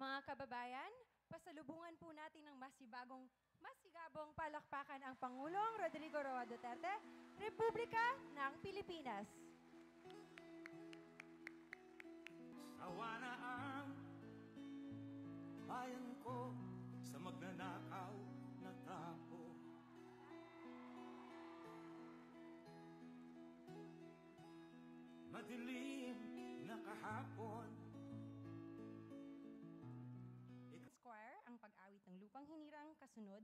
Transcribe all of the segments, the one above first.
Mga kababayan, pasalubungan po natin ng masigabong palakpakan ang Pangulong Rodrigo Roa Duterte, Republika ng Pilipinas. Sawa na ang bayan ko sa magnanakaw na tapo. Madilim na kahapon. Square ang pag-awit ng Lupang Hinirang kasunod.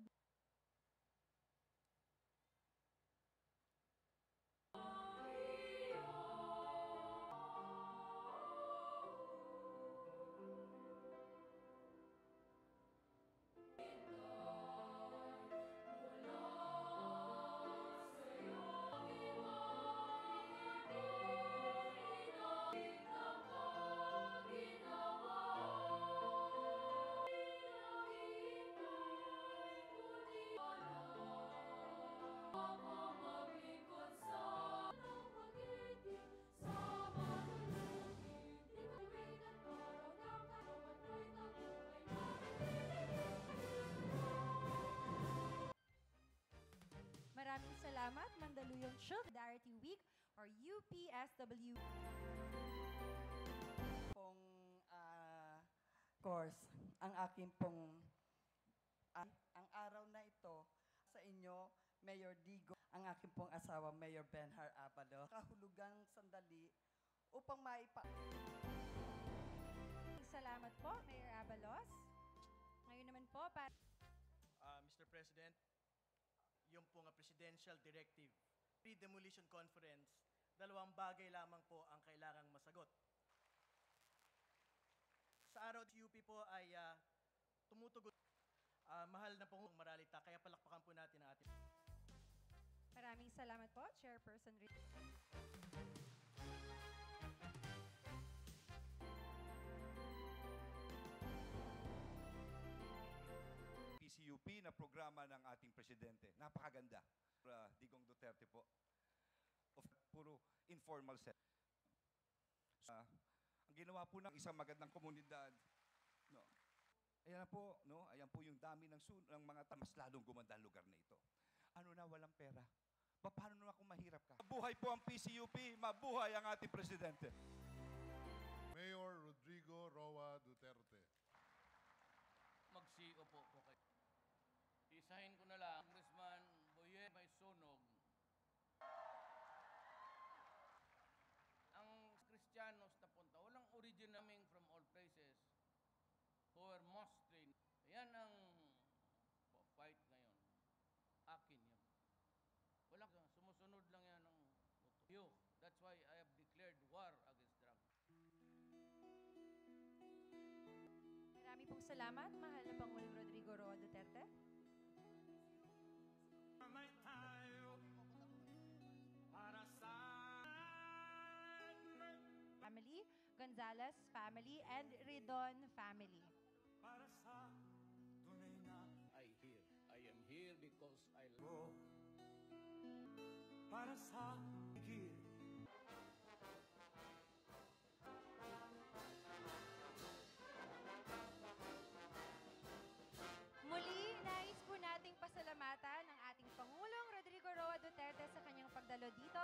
Maraming salamat, Mandaluyong Solidarity Week or UPSW. Course, ang aking pong ang araw na ito sa inyo, Mayor Digo, ang aking pong asawa, Mayor Benhar Abalo. Kahulugang sandali upang Salamat po, Mayor Abalos. Ngayon naman po, Mr. President, yung pong Presidential Directive, Pre-Demolition Conference, dalawang bagay lamang po ang kailangang masagot. Sa araw ng UP po ay tumutugon. Mahal na pong Maralita, kaya palakpakan po natin ang ating... Maraming salamat po, Chairperson Rick. PCUP na programa ng ating presidente. Napakaganda. Digong Duterte po. Puro informal set. Ang ginawa po ng isang magandang komunidad, no. Ayan na po, no? Ayan po yung dami ng mga mas lalong gumanda ang lugar na ito. Ano na, walang pera. Paano na kung mahirap ka? Mabuhay po ang PCUP, mabuhay ang ating presidente. Mayor Rodrigo Roa Duterte. Mag-CEO po kayo. Isahin ko na lang, Congressman Boyet may sunog. Ang Kristiyanos na punta, walang originating from all places who were mostly. Yan ang fight ngayon. Akin yan. Walang sumusunod lang yan ng buto. That's why I have declared war against drugs. Marami pong salamat, mahal na Pangulong Rodrigo Roa Duterte. May tayo para sa Family, Gonzalez family, and Ridon family. para sa tunay na I am here because I love. ko. Para sa higit. Muli, nais po nating pasalamatan ang ating Pangulong Rodrigo Roa Duterte sa kanyang pagdalo dito